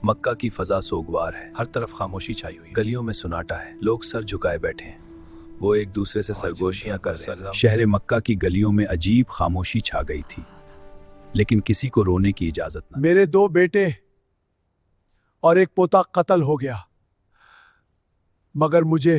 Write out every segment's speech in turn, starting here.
مکہ کی فضا سوگوار ہے، ہر طرف خاموشی چھائی ہوئی، گلیوں میں سناٹا ہے، لوگ سر جھکائے بیٹھے ہیں، وہ ایک دوسرے سے سرگوشیاں کر رہے ہیں۔ شہر مکہ کی گلیوں میں عجیب خاموشی چھا گئی تھی، لیکن کسی کو رونے کی اجازت نہ۔ میرے 2 بیٹے اور ایک پوتا قتل ہو گیا، مگر مجھے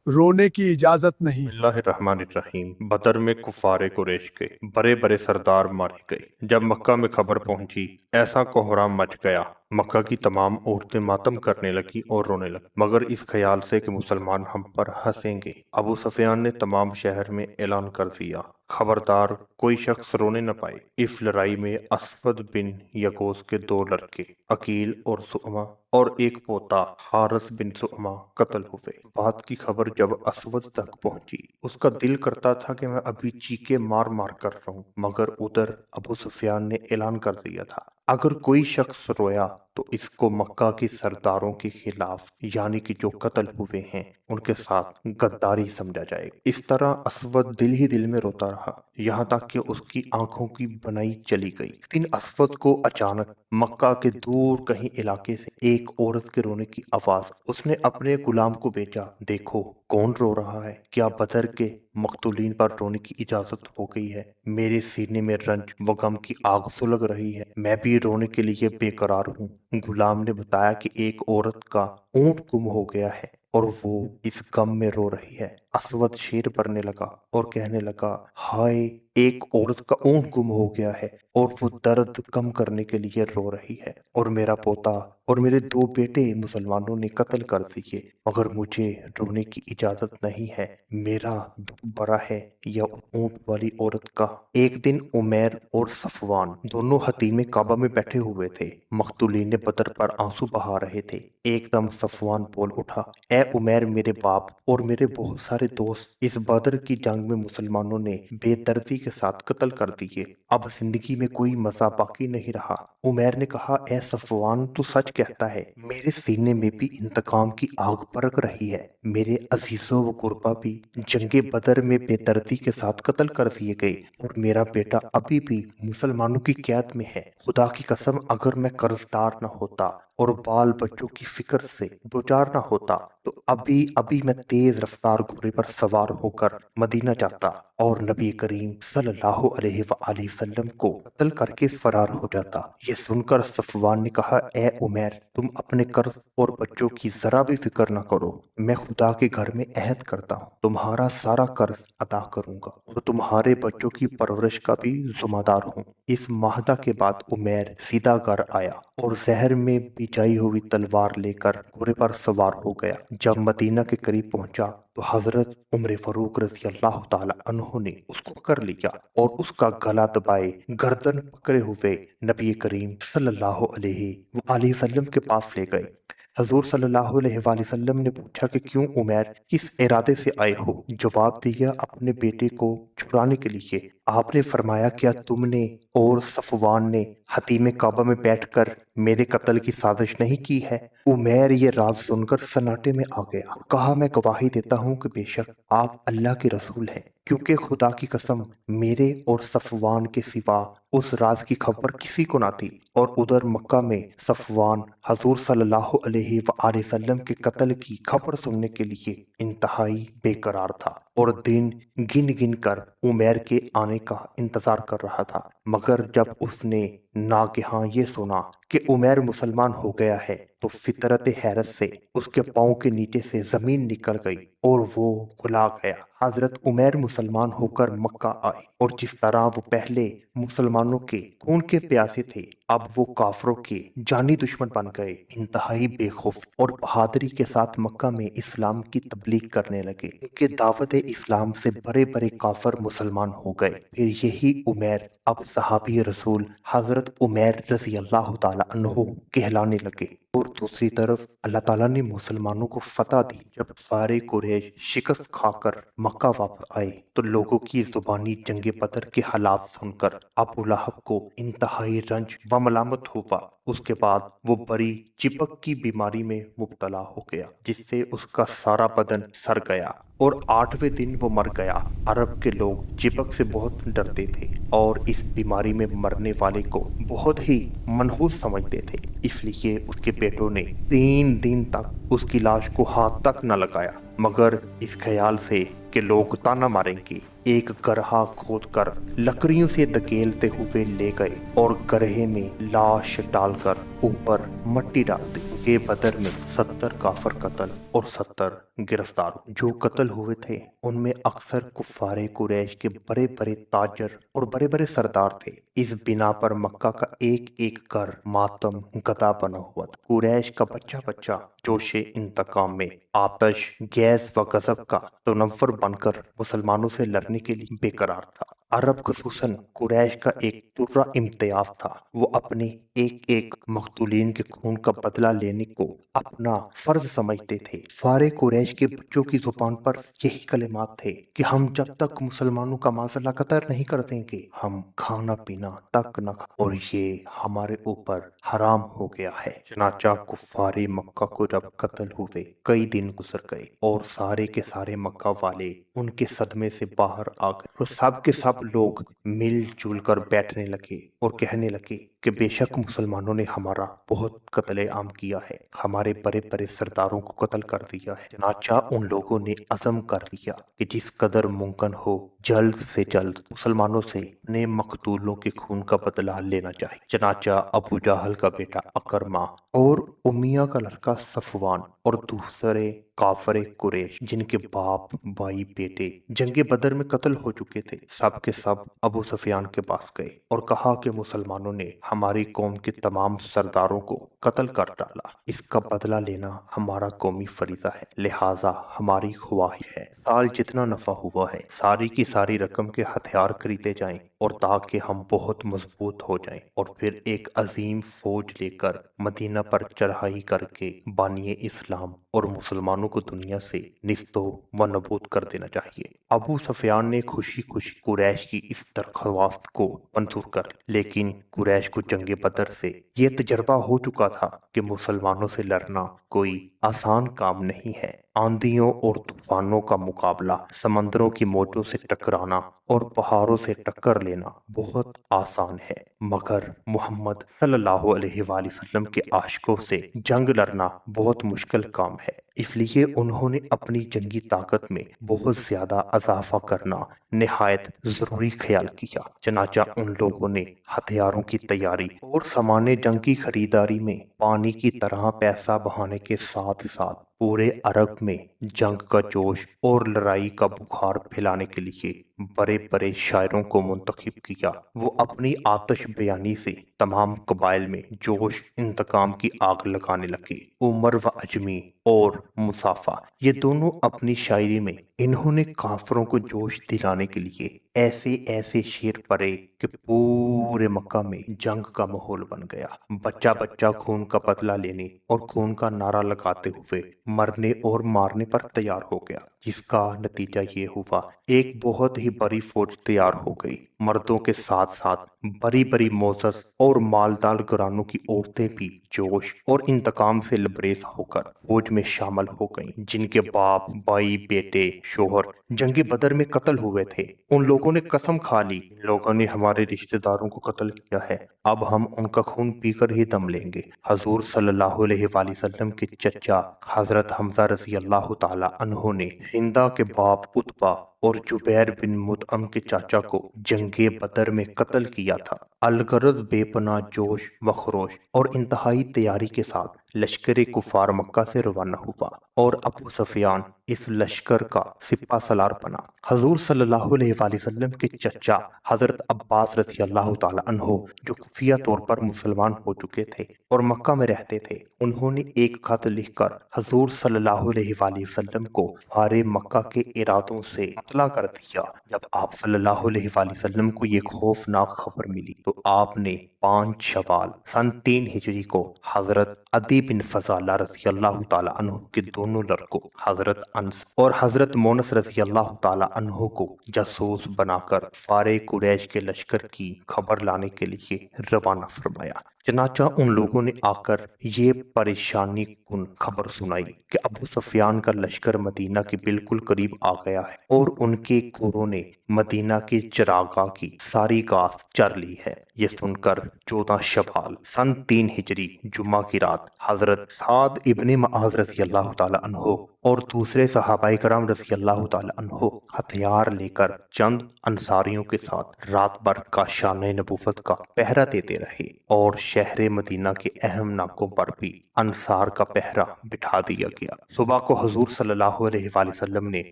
رونے کی اجازت نہیں۔ بسم اللہ الرحمن الرحیم۔ بدر میں کفار قریش کے بڑے بڑے سردار مارے گئے۔ جب مکہ میں خبر پہنچی، ایسا کوہرام مچ گیا، مکہ کی تمام عورتیں ماتم کرنے لگی اور رونے لگی، مگر اس خیال سے کہ مسلمان ہم پر ہنسیں گے۔ ابو سفیان نے تمام شہر میں اعلان کر دیا، خبردار کوئی شخص رونے نہ پائے۔ اس لڑائی میں اسود بن یغوث کے 2 لڑکے عقیل اور سؤمہ اور ایک پوتا حارث بن سؤمہ قتل ہوئے۔ بات کی خبر جب اسود تک پہنچی، اس کا دل کرتا تھا کہ میں ابھی چیخے مار مار کر رہوں، مگر ادھر ابو سفیان نے اعلان کر دیا تھا، اگر کوئی شخص رویا تو اس کو مکہ کے سرداروں کے خلاف، یعنی کہ جو قتل ہوئے ہیں ان کے ساتھ غداری سمجھا جائے گا۔ اس طرح اسود دل ہی دل میں روتا رہا، یہاں تک کہ اس کی آنکھوں کی بنائی چلی گئی۔ ایک دن اسود کو اچانک مکہ کے دور کہیں علاقے سے ایک عورت کے رونے کی آواز۔ اس نے اپنے غلام کو بھیجا، دیکھو کون رو رہا ہے، کیا بدر کے مقتولین پر رونے کی اجازت ہو گئی ہے؟ میرے سینے میں رنج و غم کی آگ سلگ رہی ہے، میں بھی رونے کے لیے بے قرار ہوں۔ غلام نے بتایا کہ ایک عورت کا اونٹ گم ہو گیا ہے اور وہ اس غم میں رو رہی ہے۔ اسود شیر بھرنے لگا اور کہنے لگا، ہائے، ایک عورت کا اونٹ گم ہو گیا ہے اور وہ درد کم کرنے کے لیے رو رہی ہے، اور میرا پوتا اور میرے 2 بیٹے مسلمانوں نے قتل کر دیے، مگر مجھے رونے کی اجازت نہیں ہے۔ میرا دکھ بڑا ہے یا اونٹ والی عورت کا۔ ایک دن عمیر اور صفوان دونوں حتیم کعبہ میں بیٹھے ہوئے تھے، مقتولین بدر پر آنسو بہا رہے تھے۔ ایک دم صفوان بول اٹھا، اے عمیر میرے باپ اور میرے بہت سارے دوست، اس بدر کی جنگ میں مسلمانوں نے بے دردی کے ساتھ قتل کر دیے، اب زندگی میں کوئی مزہ باقی نہیں رہا۔ عمیر نے کہا، اے صفوان تو سچ کہتا ہے، میرے سینے میں بھی انتقام کی آگ بھڑک رہی ہے، میرے عزیزوں و قربا بھی جنگ بدر میں بے دردی کے ساتھ قتل کر دیے گئے، اور میرا بیٹا ابھی بھی مسلمانوں کی قید میں ہے۔ خدا کی قسم اگر میں قرض دار نہ ہوتا اور بال بچوں کی فکر سے دوچار نہ ہوتا تو ابھی میں تیز رفتار گھوڑے پر سوار ہو کر مدینہ جاتا اور نبی کریم صلی اللہ علیہ وآلہ وسلم کو قتل کر کے فرار ہو جاتا۔ یہ سن کر صفوان نے کہا، اے عمیر تم اپنے قرض اور بچوں کی ذرا بھی فکر نہ کرو، میں خدا کے گھر میں عہد کرتا ہوں تمہارا سارا قرض ادا کروں گا اور تمہارے بچوں کی پرورش کا بھی ذمہ دار ہوں۔ اس معاہدہ کے بعد عمیر سیدھا گھر آیا اور زہر میں بچھائی ہوئی تلوار لے کر گھوڑے پر سوار ہو گیا۔ جب مدینہ کے قریب پہنچا تو حضرت عمر فاروق رضی اللہ تعالی عنہ نے اس کو پکڑ لیا اور اس کا گلا دبائے گردن پکڑے ہوئے نبی کریم صلی اللہ علیہ وآلہ وسلم کے پاس لے گئے۔ حضور صلی اللہ علیہ وآلہ وسلم نے پوچھا کہ کیوں عمیر، کس ارادے سے آئے ہو؟ جواب دیا، اپنے بیٹے کو چھڑانے کے لیے۔ آپ نے فرمایا، کیا تم نے اور صفوان نے حتیم کعبہ میں بیٹھ کر میرے قتل کی سازش نہیں کی ہے؟ عمیر یہ راز سن کر سناٹے میں آ گیا اور کہا، میں گواہی دیتا ہوں کہ بے شک آپ اللہ کے رسول ہیں، کیونکہ خدا کی قسم میرے اور صفوان کے سوا اس راز کی خبر کسی کو نہ تھی۔ اور ادھر مکہ میں صفوان حضور صلی اللہ علیہ وآلہ وسلم کے قتل کی خبر سننے کے لیے انتہائی بے قرار تھا اور دن گن گن کر عمیر کے آنے کا انتظار کر رہا تھا، مگر جب اس نے ناگہاں یہ سنا کہ عمیر مسلمان ہو گیا ہے تو فطرت حیرت سے اس کے پاؤں کے نیچے سے زمین نکل گئی اور وہ کھلا گیا۔ حضرت عمیر مسلمان ہو کر مکہ آئے اور جس طرح وہ پہلے مسلمانوں کے خون کے پیاسے تھے، اب وہ کافروں کے جانی دشمن بن گئے۔ انتہائی بے خوف اور بہادری کے ساتھ مکہ میں اسلام کی تبلیغ کرنے لگے کہ دعوت اسلام سے بڑے بڑے کافر مسلمان ہو گئے۔ پھر یہی عمیر اب صحابی رسول حضرت عمیر رضی اللہ تعالی عنہ کہلانے لگے۔ اور دوسری طرف اللہ تعالیٰ نے مسلمانوں کو فتح دی۔ جب سارے قریش شکست کھا کر مکہ واپس آئے تو لوگوں کی زبانی جنگ بدر کے حالات سن کر ابو لہب کو انتہائی رنج و ملامت ہوا۔ اس کے بعد وہ بڑی چپک کی بیماری میں مبتلا ہو گیا، جس سے اس کا سارا بدن سڑ گیا۔ और 8वें दिन वो मर गया। अरब के लोग चिपक से बहुत डरते थे और इस बीमारी में मरने वाले को बहुत ही मनहूस समझते थे, इसलिए उसके बेटों ने 3 दिन तक उसकी लाश को हाथ तक न लगाया, मगर इस ख्याल से कि लोग ताना मारेंगे एक गरहा खोदकर लकड़ियों से धकेलते हुए ले गए और गरहे में लाश डालकर ऊपर मट्टी डाल दी। के बदर में 70 काफर कत्ल और 70 गिरफ्तार। जो कत्ल हुए थे उनमें अक्सर कुफारे कुरैश के बड़े बड़े ताजर और बड़े बड़े सरदार थे। इस बिना पर मक्का का एक एक घर मातम गदा बना हुआ था। कुरैश का बच्चा बच्चा जोशे इंतकाम में आतश गैस व गजब का तनव्वुर बनकर मुसलमानों से लड़ने के लिए बेकरार था। अरब खसूसन कुरैश का एक पूरा इम्तियाज था। वो अपने एक एक मकतूलीन के खून का बदला लेने को अपना फर्ज समझते थे। सारे कुरैश के बच्चों की जुबान पर यही कलिमात थे कि हम जब तक मुसलमानों का मासला कतर नहीं कर देंगे हम खाना पीना तक न खा, और ये हमारे ऊपर हराम हो गया है। चनाचा कुफारे मक्का को जब कत्ल हुए कई दिन गुजर गए और सारे के सारे मक्का वाले उनके सदमे से बाहर आ गए। तो सब के सब लोग मिलजुल कर बैठने लगे और कहने लगे कि बेशक मुसलमानों ने हमारा बहुत कत्ले आम किया है, हमारे बड़े बड़े सरदारों को कत्ल कर दिया है। चनाचा उन लोगों ने अज़म कर लिया कि जिस कदर मुमकिन हो जल्द से जल्द मुसलमानों से अपने मकतूलों के खून का बदला लेना चाहिए। चनाचा अबू जहल का बेटा अकरमा और उमिया का लड़का सफवान और दूसरे काफरे कुरैश जिनके बाप भाई बेटे जंगे बदर में कत्ल हो चुके थे, सब के सब अबू सुफियान के पास गए और कहा कि मुसलमानों ने हमारी कौम के तमाम सरदारों को कत्ल कर डाला, इसका बदला लेना हमारा कौमी फरीजा है, लिहाजा हमारी ख्वाहिश है साल जितना नफा हुआ है सारी की सारी रकम के हथियार खरीदे जाएं और ताकि हम बहुत मजबूत हो जाएं और फिर एक अजीम फौज लेकर मदीना पर चढ़ाई करके बानिए इस्लाम और मुसलमानों को दुनिया से निस्तो व नबूद कर देना चाहिए। अबू सुफियान ने खुशी खुशी कुरैश की इस दरख्वास्त को मंजूर कर, लेकिन कुरैश को जंगे बदर से यह तजर्बा हो चुका था कि मुसलमानों से लड़ना कोई आसान काम नहीं है। आंधियों और तूफानों का मुकाबला, समंदरों की मौजों से टकराना और पहाड़ों से टक्कर लेना बहुत आसान है, मगर मोहम्मद सल्लल्लाहु अलैहि वसल्लम के आशिकों से जंग लड़ना बहुत मुश्किल काम है। इसलिए उन्होंने अपनी जंगी ताकत में बहुत ज्यादा इजाफा करना निहायत जरूरी ख्याल किया। चनाचा उन लोगों ने हथियारों की तैयारी और सामान्य जंग की खरीदारी में पानी की तरह पैसा बहाने के साथ साथ पूरे अरब में जंग का जोश और लड़ाई का बुखार फैलाने के लिए बड़े बड़े शायरों को मुंतखब किया। वो अपनी आतिश बयानी से तमाम कबाइल में जोश इंतकाम की आग लगाने लगे। उमर व अजमी और मुसाफा ये दोनों अपनी शायरी में इन्होंने काफरों को जोश दिलाने के लिए ऐसे ऐसे शेर पढ़े कि पूरे मक्का में जंग का माहौल बन गया। बच्चा बच्चा खून का बदला लेने और खून का नारा लगाते हुए मरने और मारने पर तैयार हो गया, जिसका नतीजा ये हुआ एक बहुत ही बड़ी फौज तैयार हो गई। मर्दों के साथ साथ बड़ी बड़ी मोजस और मालदार घरानों की औरतें भी जोश और इंतकाम से लबरेज होकर फौज में शामिल हो गईं। जिनके बाप भाई बेटे शोहर जंगे बदर में कत्ल हुए थे, उन लोगों ने कसम खा ली लोगों ने हमारे रिश्तेदारों को कत्ल किया है, अब हम उनका खून पीकर ही दम लेंगे। हजूर सल्लल्लाहु अलैहि वसल्लम के चचा हजरत हमजा रज़ी अल्लाह ताला अन्हो ने हिंदा के बाप उतबा और जुबैर बिन मुतअम के चाचा को जंगे बदर में कत्ल किया था। अलगरज बेपना जोश व खरोश और इंतहाई तैयारी के साथ लश्कर कुफार मक्का से रवाना हुआ और अबू सुफियान इस लश्कर का सिपा सलार बना। हजूर सल्लल्लाहु अलैहि वसल्लम के चचा हजरत अब्बास रज़ी अल्लाह ताला अन्हो जो खुफिया तौर पर मुसलमान हो चुके थे और मक्का में रहते थे, उन्होंने एक खत लिखकर हजूर सल्लल्लाहु अलैहि वसल्लम को फारे मक्का के इरादों से इत्तला कर दिया। जब आप सल्लल्लाहु अलैहि वसल्लम को ये खौफनाक खबर मिली तो आपने 5 शवाल सन 3 हिजरी को हजरत अदी बिन फजाला रज़ी अल्लाह ताला अन्हु के दोनों लड़कों हजरत अंस और हजरत मोनस रज़ी अल्लाह ताला अन्हु को जासूस बनाकर फारे कुरैश के लश्कर की खबर लाने के लिए रवाना फरमाया। चनाचा उन लोगों ने आकर ये परेशानी कुन खबर सुनाई कि अबू सुफियान का लश्कर मदीना के बिल्कुल करीब आ गया है और उनके कोरों ने मदीना के चरागाह की सारी घास चर ली है। ये सुनकर 14 शवाल सन 3 हिजरी जुम्मा की रात हजरत साद इब्ने मुआज रज़ी अल्लाह ताला अन्हो और दूसरे सहाबाए कराम रज़ी अल्लाह ताला अन्हो हथियार लेकर चंद अंसारियों के साथ रात भर का शान नबूवत का पहरा देते रहे और शहर मदीना के अहम नाकों पर भी अंसार का पहरा बिठा दिया गया। सुबह को हुजूर सल्लल्लाहु अलैहि वसल्लम ने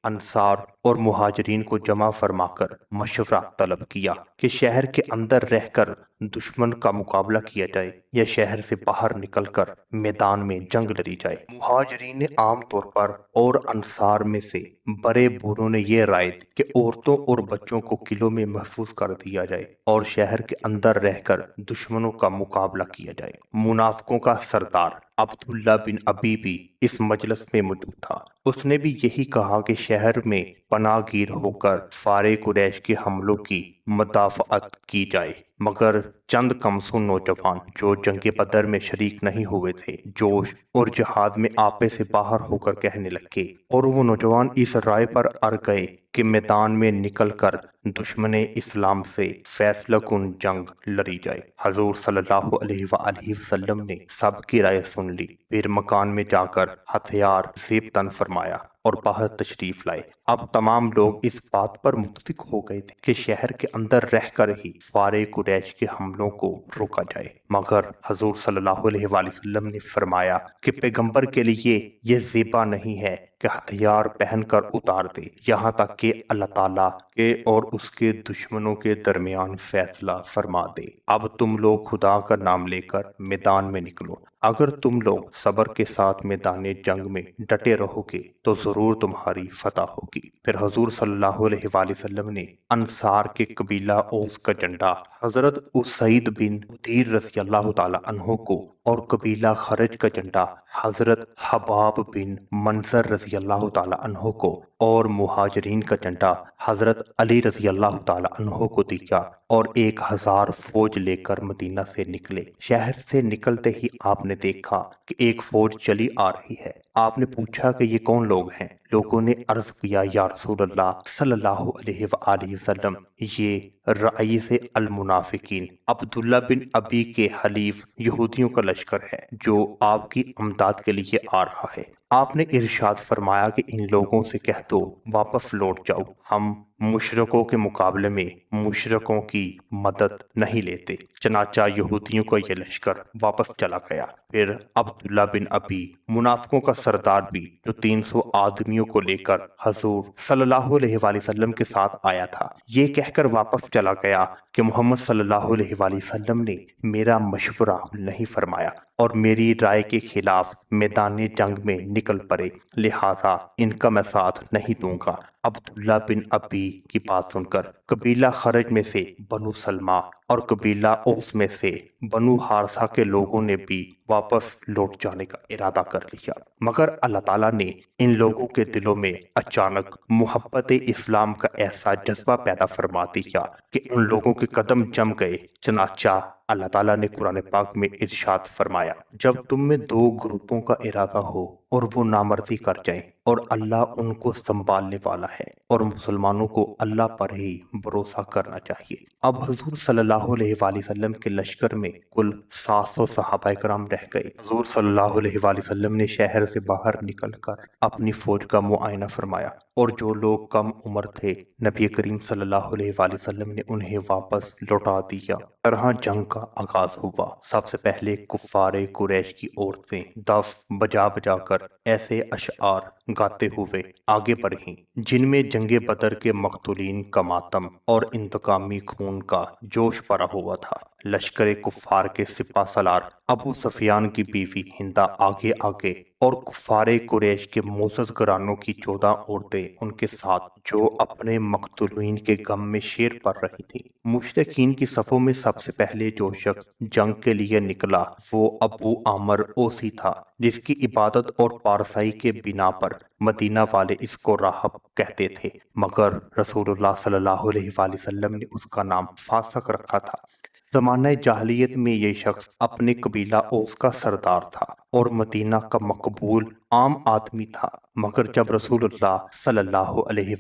अंसार और मुहाजिरीन को जमा फरमाकर मशवरा तलब किया कि शहर के अंदर रहकर दुश्मन का मुकाबला किया जाए या शहर से बाहर निकलकर मैदान में जंग लड़ी जाए। मुहाजिरीन ने आम तौर पर और अंसार में से बड़े बूढ़ों ने यह राय दी कि औरतों और बच्चों को किलों में महफूज कर दिया जाए और शहर के अंदर रहकर दुश्मनों का मुकाबला किया जाए। मुनाफिकों का सरदार अब्दुल्ला बिन अबी भी इस मजलिस में मौजूद था। उसने भी यही कहा कि शहर में पनाहगीर होकर फारे कुरैश के हमलों की मुदाफ़अत की जाए, मगर चंद कमसू नौजवान जो जंग बदर में शरीक नहीं हुए थे जोश और जिहाद में आपे से बाहर होकर कहने लगे और वो नौजवान इस राय पर अड़ गए कि मैदान में निकलकर दुश्मने इस्लाम से फैसला कुन जंग लड़ी जाए। हजूर सल्लल्लाहु अलैहि वसल्लम ने सबकी राय सुन ली, फिर मकान में जाकर हथियार ज़ेब तन फरमाया और बाहर तशरीफ लाए। अब तमाम लोग इस बात पर मुत्फिक हो गए थे कि शहर के अंदर रहकर ही फारे कुरैश के हमलों को रोका जाए, मगर हजूर सल्लल्लाहु अलैहि वसल्लम ने फरमाया कि पैगंबर के लिए ये ज़ेबा नहीं है कि हथियार पहनकर उतार दे यहाँ तक कि अल्लाह ताला के और उसके दुश्मनों के दरमियान फैसला फरमा दे। अब तुम लोग खुदा का नाम लेकर मैदान में निकलो। अगर तुम लोग सब्र के साथ मैदान जंग में डटे रहोगे तो जरूर तुम्हारी फतह होगी। फिर हुजूर सल्लल्लाहु अलैहि वसल्लम ने अंसार के कबीला औस का झंडा हजरत उसैद बिन उदीर रज़ी अल्लाह ताला अन्हो को और कबीला खरज का झंडा हजरत हबाब बिन मंसर रज़ी अल्लाह ताला अन्हो को और मुहाजिरीन का झंडा हजरत अली रज़ी अल्लाह ताला अन्हो को दिया और 1000 फौज लेकर मदीना से निकले। शहर से निकलते ही आपने देखा कि एक फौज चली आ रही है। आपने पूछा कि ये कौन लोग हैं? लोगों ने अर्ज किया, या रसूलल्लाह सल्लल्लाहु अलैहि वसल्लम, ये रईस अल मुनाफिकीन अब्दुल्ला बिन अबी के हलीफ यहूदियों का लश्कर है जो आपकी अमदाद के लिए आ रहा है। आपने इरशाद फरमाया कि इन लोगों से कह दो वापस लौट जाओ, हम मुशरकों के मुकाबले में मुशरकों की मदद नहीं लेते। चनाचा यहूदियों का यह लश्कर वापस चला गया। फिर अब्दुल्ला बिन अबी मुनाफिकों का सरदार भी जो 300 आदमियों को लेकर हजूर सल्लल्लाहु अलैहि वसल्लम के साथ आया था, ये कहकर वापस चला गया कि मोहम्मद सल्लल्लाहु अलैहि वसल्लम ने मेरा मशवरा नहीं फरमाया और मेरी राय के खिलाफ मैदान जंग में निकल पड़े, लिहाजा इनका मैं साथ नहीं दूंगा। अब्दुल्ला बिन अबी की बात सुनकर कबीला खरज में से बनु सलमा और कबीला औस में से बनु हारसा के लोगों ने भी वापस लौट जाने का इरादा कर लिया, मगर अल्लाह ताला ने इन लोगों के दिलों में अचानक मोहब्बत इस्लाम का ऐसा जज्बा पैदा फरमा दिया कि उन लोगों के कदम जम गए। चनाचा अल्लाह ताला ने कुरान पाक में इरशाद फरमाया, जब तुम में 2 ग्रुपों का इरादा हो और वो नामर्दी कर जाएं और अल्लाह उनको संभालने वाला है और मुसलमानों को अल्लाह पर ही भरोसा करना चाहिए। अब हुजूर सल्लल्लाहु अलैहि वसल्लम के लश्कर में कुल 700 सहाबाए कराम रह गए। हुजूर सल्लल्लाहु अलैहि वसल्लम ने शहर से बाहर निकलकर अपनी फौज का मुआयना फरमाया और जो लोग कम उम्र थे नबी करीम सल्लल्लाहु अलैहि वसल्लम ने उन्हें वापस लौटा दिया। तरह जंग का आगाज हुआ। सबसे पहले कुफ्फारे कुरैश की औरतें दफ बजा बजा कर ऐसे अशआर गाते हुए आगे बढ़ी जिनमें जंगे बदर के मकतूलीन का मातम और इंतकामी खून का जोश भरा हुआ था। लश्कर कुफ्फार के सिपा सलार अबू सुफियान की बीवी हिंदा आगे आगे और कुफ्फारे कुरैश के मोअज़्ज़ज़ घरानों की 14 औरतें उनके साथ जो अपने मकतूलीन के गम में शेर पड़ रही थी। मुशरिकीन की सफ़ों में सबसे पहले जो शख्स जंग के लिए निकला वो अबू आमर ओसी था, जिसकी इबादत और पारसाई के बिना पर मदीना वाले इसको राहब कहते थे, मगर रसूलुल्लाह सल्लल्लाहु अलैहि वसल्लम ने उसका नाम फासक रखा था। ज़माना जाहिलियत में ये शख्स अपने कबीला ओस का सरदार था और मदीना का मकबूल आम आदमी था, मगर जब रसूलुल्लाह सल्लल्लाहु अलैहि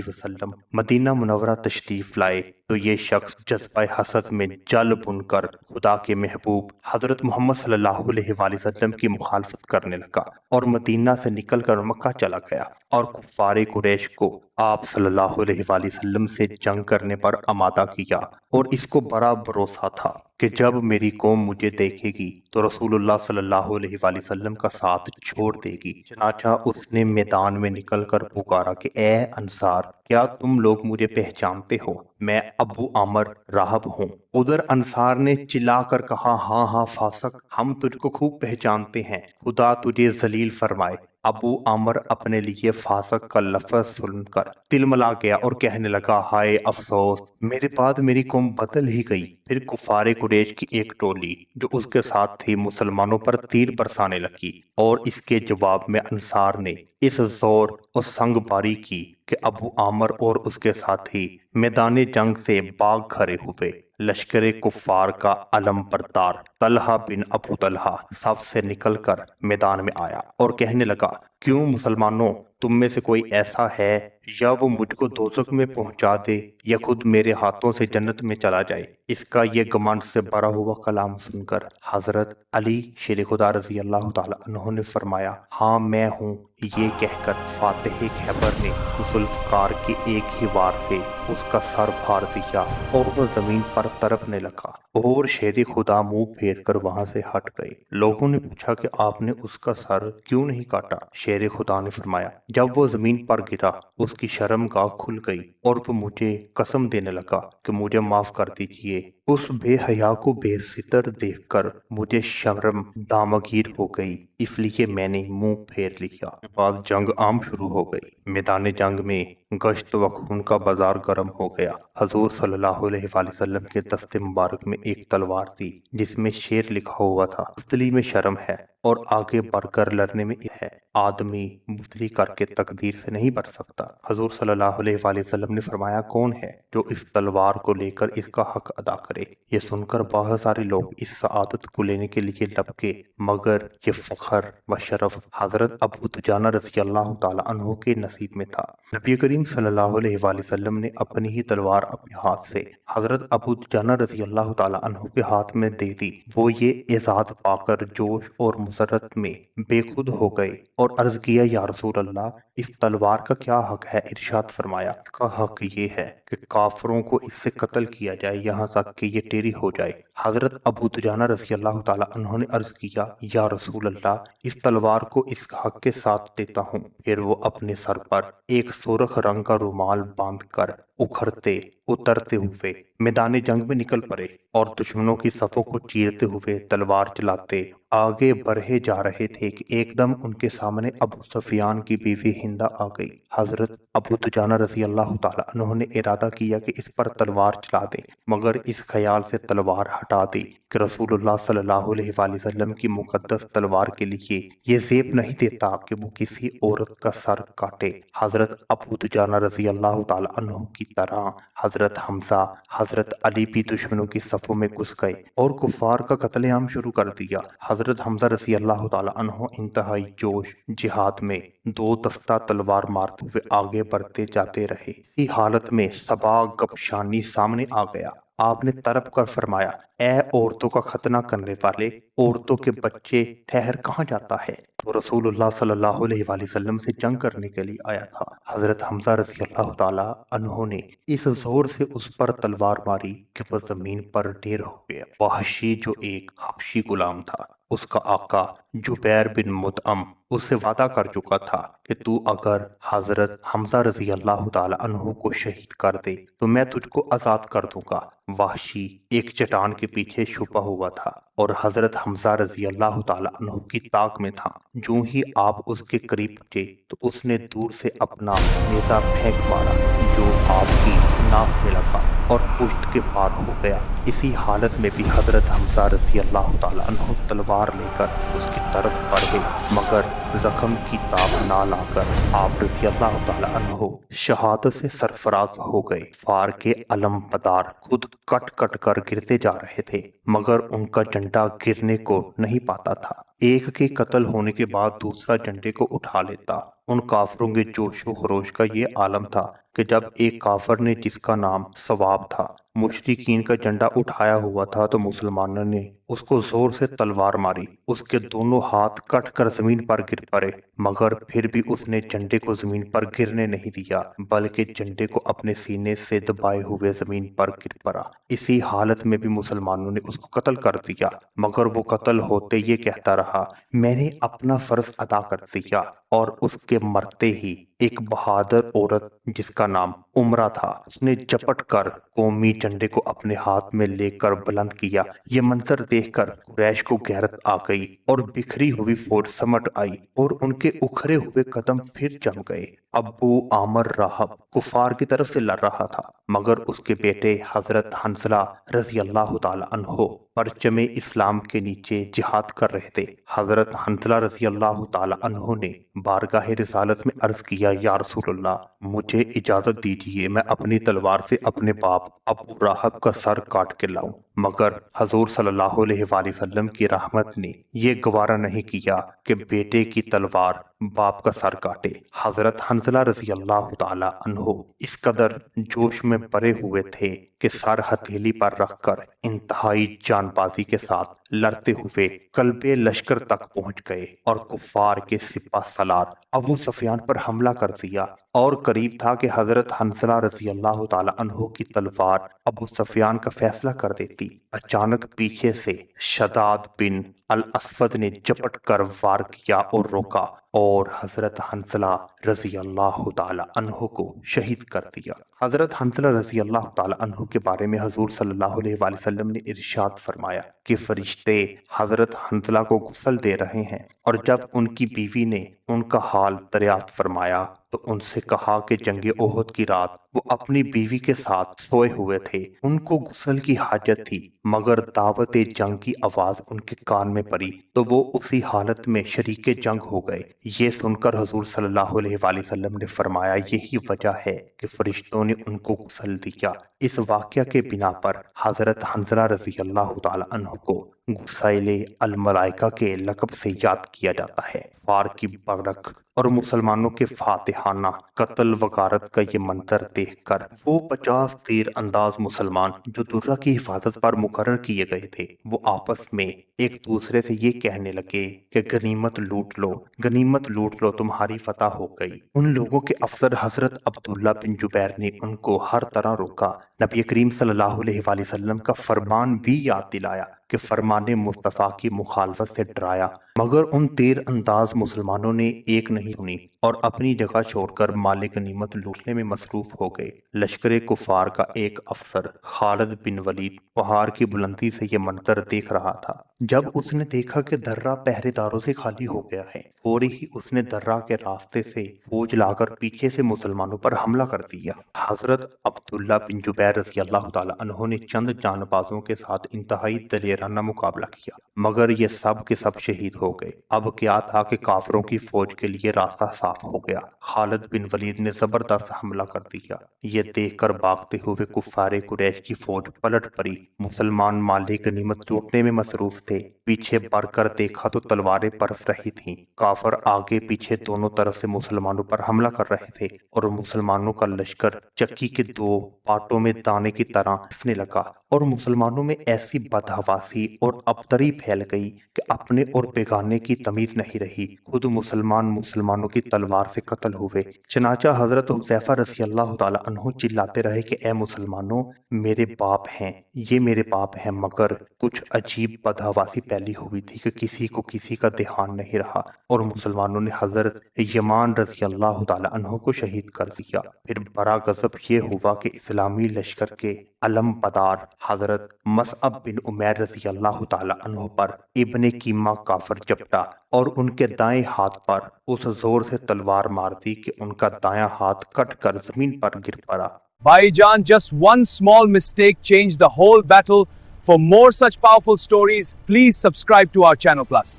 वसल्लम मदीना मुनव्वरा तशरीफ लाए तो ये शख्स जज्बा हसद में जल बुनकर खुदा के महबूब हजरत मोहम्मद सल्लल्लाहु अलैहि वसल्लम की मुखालफत करने लगा और मदीना से निकलकर मक्का चला गया और कुफ्फारे कुरैश को आप सल्लल्लाहु अलैहि वसल्लम से जंग करने पर आमादा किया। और इसको बड़ा भरोसा था कि जब मेरी कौम मुझे देखेगी तो रसूलुल्लाह सल्लल्लाहु अलैहि वसल्लम का साथ छोड़ देगी। चनाचा उसने मैदान में निकलकर पुकारा कि ए अंसार, क्या तुम लोग मुझे पहचानते हो? मैं अबू आमर राहब हूँ। उधर अंसार ने चिल्लाकर कहा, हाँ हाँ फासक, हम तुझको खूब पहचानते हैं, खुदा तुझे जलील फरमाए। अबू आमर अपने लिए फासक का लफ्ज सुनकर तिलमिला गया और कहने लगा, हाय अफसोस, मेरे बाद मेरी कौम बदल ही गई। फिर कुफारे कुरैश की एक टोली जो उसके साथ थी मुसलमानों पर तीर बरसाने लगी और इसके जवाब में अंसार ने इस जोर और संगबारी की कि अबू आमर और उसके साथी मैदान जंग से भाग खड़े हुए। लश्कर कुफार का अलम बरदार तलहा बिन अबू तलहा सफ से निकलकर मैदान में आया और कहने लगा, क्यों मुसलमानों, तुम में से कोई ऐसा है या वो मुझको दोज़ख में पहुंचा दे या खुद मेरे हाथों से जन्नत में चला जाए। इसका ये घमंड से भरा हुआ कलाम सुनकर हजरत अली शेर खुदा रजी अल्लाह ताला अन्हु ने फरमाया, हाँ मैं हूँ। ये कहकर फातिह खैबर ने जुल्फकार के एक ही वार से उसका सर फाड़ दिया और वह जमीन पर तड़पने लगा और शेर खुदा मुंह फेर कर वहां से हट गए। लोगों ने पूछा कि आपने उसका सर क्यों नहीं काटा? शेर खुदा ने फरमाया, जब वो जमीन पर गिरा उसकी शर्मगाह खुल गई और वो मुझे कसम देने लगा कि मुझे माफ कर दीजिए। उस बेहया को बेसितर देखकर मुझे शर्म दामगीर हो गई, इसलिए मैंने मुंह फेर लिया। बाद जंग आम शुरू हो गई। मैदान जंग में गश्त व खून का बाजार गर्म हो गया। हजूर सल्लल्लाहु अलैहि वसल्लम के दस्ते मुबारक में एक तलवार थी जिसमें शेर लिखा हुआ था, असली में शर्म है और आगे बढ़कर लड़ने में है। आदमी बुतली करके तकदीर से नहीं बच सकता। हजूर सल्लल्लाहु अलैहि वसल्लम ने फरमाया, कौन है जो इस तलवार को लेकर इसका हक अदा करे? ये सुनकर बहुत सारे लोग इस सआदत को लेने के लिए लपके, मगर ये फखर व शरफ हजरत अबू दुजाना रज़ी अल्लाह ताला अन्हु के नसीब में था। नबी करीम सल्लल्लाहु अलैहि वसल्लम ने अपनी ही तलवार अपने हाथ से हजरत अबू दुजाना रज़ी अल्लाह ताला अन्हु के हाथ में दे दी। वो ये एजाज पाकर जोश और मुसरत में बेखुद हो गए और अर्ज किया, या रसूल अल्लाह, इस तलवार का क्या हक है? इरशाद फरमाया, का हक ये है कि काफरों को इससे कत्ल किया जाए यहाँ तक कि ये टेरी हो जाए। हजरत अबू दुजाना रज़ी अल्लाह ताला अन्हु ने अर्ज किया, या रसूल अल्लाह, इस तलवार को इस हक के साथ देता हूँ। फिर वो अपने सर पर एक सुर्ख रंग का रुमाल बांधकर उखड़ते उतरते हुए मैदान जंग में निकल पड़े और दुश्मनों की सफों को चीरते हुए तलवार चलाते आगे बढ़े जा रहे थे कि एकदम उनके सामने अबू सुफियान की बीवी हिंदा आ गई। हजरत अबू दुजाना रज़ी अल्लाह ताला अन्हु ने इरादा किया कि इस पर तलवार चला दे, मगर इस ख्याल से तलवार हटा दी कि रसूलुल्लाह सल्लल्लाहु अलैहि वसल्लम की मुकद्दस तलवार के लिए ये ज़ेब नहीं देता कि वो किसी औरत का सर काटे। हजरत अबू दुजाना रज़ी अल्लाह ताला अन्हु की तरह हजरत हमजा, हजरत अली भी दुश्मनों की सफों में घुस गए और कुफार का कत्लेआम शुरू कर दिया। हजरत हमजा रज़ी अल्लाह ताला अन्हु इंतहाई जोश जिहाद में दो दस्ता तलवार मारते हुए आगे बढ़ते जाते रहे। इसी हालत में सबा गबशानी सामने आ गया। आपने तड़प कर फरमाया, ए औरतों का खतना करने वाले, औरतों के बच्चे, ठहर कहाँ जाता है? तो रसूलुल्लाह सल्लल्लाहु अलैहि वसल्लम से जंग करने के लिए आया था। हजरत हमजा रज़ी अल्लाह ताला अन्हु ने इस जोर से उस पर तलवार मारी कि वह जमीन पर ढेर हो गया। वहशी जो एक हबशी गुलाम था, उसका आका जुबैर बिन मुतअम उससे वादा कर चुका था कि तू अगर हजरत हमजा रज़ी अल्लाह ताला अन्हु को शहीद कर दे तो मैं तुझको आजाद कर दूंगा। वहशी एक चट्टान के पीछे छुपा हुआ था और हजरत हमजा रज़ी अल्लाह ताला अन्हु की ताक में था। जो ही आप उसके करीब पहुंचे तो उसने दूर से अपना नेज़ा फेंक मारा जो आपकी नाफ में लगा और पुश्त के पार हो गया। इसी हालत में भी हजरत हमजा रज़ी अल्लाह ताला अन्हु तलवार लेकर उसकी तरफ बढ़े, मगर जख्म की ताप ना लाकर आप रज़ी अल्लाह ताला अन्हो शहादत से सरफराज हो गए। फार के अलमबदार खुद कट कट कर गिरते जा रहे थे, मगर उनका झंडा गिरने को नहीं पाता था। एक के कत्ल होने के बाद दूसरा झंडे को उठा लेता। उन काफरों के जोशो खरोश का ये आलम था कि जब एक काफर ने, जिसका नाम सवाब था, मुशरिकीन का झंडा उठाया हुआ था तो मुसलमानों ने उसको जोर से तलवार मारी। उसके दोनों हाथ कट कर जमीन पर गिर पड़े, मगर फिर भी उसने झंडे को जमीन पर गिरने नहीं दिया, बल्कि झंडे को अपने सीने से दबाए हुए जमीन पर गिर पड़ा। इसी हालत में भी मुसलमानों ने उसको कत्ल कर दिया, मगर वो कत्ल होते ये कहता रहा, मैंने अपना फर्ज अदा कर दिया। और उसके मरते ही एक बहादुर औरत जिसका नाम उमरा था, उसने झपट कर कौमी झंडे को अपने हाथ में लेकर बुलंद किया। ये मंजर देखकर कुरैश को गैरत आ गई और बिखरी हुई फौज समट आई और उनके उखड़े हुए कदम फिर जम गए। अबू आमर राहब कुफार की तरफ से लड़ रहा था, मगर उसके बेटे हजरत हंसला रजी अल्लाह ताला अन्हो परचमे इस्लाम के नीचे जिहाद कर रहे थे। हजरत हंसला रजी अल्लाह ताला अन्हो ने बारगाह रिसालत में अर्ज किया, या रसूलल्लाह, मुझे इजाजत दीजिए मैं अपनी तलवार से अपने बाप अबू राहब का सर काट के लाऊं। मगर हजूर सल्लल्लाहु अलैहि वसल्लम की रहमत ने ये गवारा नहीं किया कि बेटे की तलवार बाप का सर काटे। हजरत हंसला रजी अल्लाह ताला अन्हो इस कदर जोश में पड़े हुए थे कि सर हथेली पर रखकर इंतहाई जानबाजी के साथ लड़ते हुए कल्बे लश्कर तक पहुंच गए और कुफार के सिपा सलार अबू सुफियान पर हमला कर दिया। और करीब था कि हजरत हंसला रजी अल्लाह ताला अन्हो की तलवार अबू सुफियान का फैसला कर देती। अचानक पीछे से शदाद बिन अल असवद ने झपट कर वार किया और रोका और हजरत हंसला रजी अल्लाह ताला अन्हो को शहीद कर दिया। हजरत हंसला रजी अल्लाह ताला अन्हो के बारे में हजूर सल्लल्लाहु अलैहि वसल्लम ने इरशाद फरमाया कि फरिश्ते हजरत हंसला को गुस्ल दे रहे हैं, और जब उनकी बीवी ने उनका हाल दरियाफ्त फरमाया तो उनसे कहा कि जंगे ओहद की रात वो अपनी बीवी के साथ सोए हुए थे। उनको गुस्ल की हाजत थी, मगर दावत जंग की आवाज उनके कान में पड़ी तो वो उसी हालत में शरीके जंग हो गए। ये सुनकर हजूर सल्लल्लाहु अलैहि वसल्लम ने फरमाया, यही वजह है कि फरिश्तों ने उनको गुस्ल दिया। इस वाक़या के बिना पर हजरत हंसला रजी अल्लाह ताला अन्हु को गुस्साइले अल मलाइका के लक़ब से याद किया जाता है। फार की बरक और मुसलमानों के फातिहाना कत्ल वगारत का ये मंजर देखकर वो 50 तीर अंदाज मुसलमान जो दुर्रा की हिफाजत पर मुकर्रर किए गए थे, वो आपस में एक दूसरे से ये कहने लगे कि गनीमत लूट लो, गनीमत लूट लो, तुम्हारी फतह हो गई। उन लोगों के अफसर हजरत अब्दुल्ला बिन जुबैर ने उनको हर तरह रोका। नबी करीम सल्लल्लाहु अलैहि वसल्लम का फरमान भी याद दिलाया कि फरमाने मुस्तफ़ा की मुखालफत से डराया, मगर उन तीर अंदाज मुसलमानों ने एक नहीं सुनी और अपनी जगह छोड़कर माले गनीमत लूटने में मसरूफ हो गए। लश्कर कुफार का एक अफसर खालिद बिन वलीद पहाड़ की बुलंदी से ये मंजर देख रहा था। जब उसने देखा कि दर्रा पहरेदारों से खाली हो गया है, फौरी ही उसने दर्रा के रास्ते से फौज लाकर पीछे से मुसलमानों पर हमला कर दिया। हजरत अब्दुल्ला बिन जुबैर रज़ी अल्लाह ताला अन्हु ने चंद जानबाजों के साथ इंतहाई दलेराना मुकाबला किया, मगर ये सब के सब शहीद हो गए। अब क्या था कि काफरों की फौज के लिए रास्ता साफ हो गया। खालिद बिन वलीद ने जबरदस्त हमला कर दिया। ये देखकर भागते हुए कुफारे कुरैश की फौज पलट पड़ी। मुसलमान माले गनीमत लूटने में मसरूफ थे। पीछे बढ़कर देखा तो तलवारें बरस रही थीं। काफर आगे पीछे दोनों तरफ से मुसलमानों पर हमला कर रहे थे और मुसलमानों का लश्कर चक्की के दो पाटों में दाने की तरह पिसने लगा और मुसलमानों में ऐसी बदहवासी और अबतरी फैल गई कि अपने और बेगाने की तमीज नहीं रही। खुद मुसलमान मुसलमानों की तलवार से कत्ल हुए। चनाचा हजरत हुज़ैफा रज़ी अल्लाह ताला अन्हु चिल्लाते रहे कि ए मुसलमानों, मेरे बाप हैं, ये मेरे बाप हैं। मगर कुछ अजीब बदहवासी फैली हुई थी कि किसी को किसी का ध्यान नहीं रहा और मुसलमानों ने हजरत यमान रज़ी अल्लाह ताला अन्हु को शहीद कर दिया। फिर बड़ा गजब ये हुआ कि इस्लामी लश्कर के अलम पदार हजरत मसअब बिन उमैर रज़ी अल्लाह ताला अन्हु पर इब्ने कीमा काफर झपटा और उनके दाएं हाथ पर उस जोर से तलवार मार दी कि उनका दायां हाथ कट कर जमीन पर गिर पड़ा। Bhaijan, just one small mistake changed the whole battle. For more such powerful stories, please subscribe to our channel plus.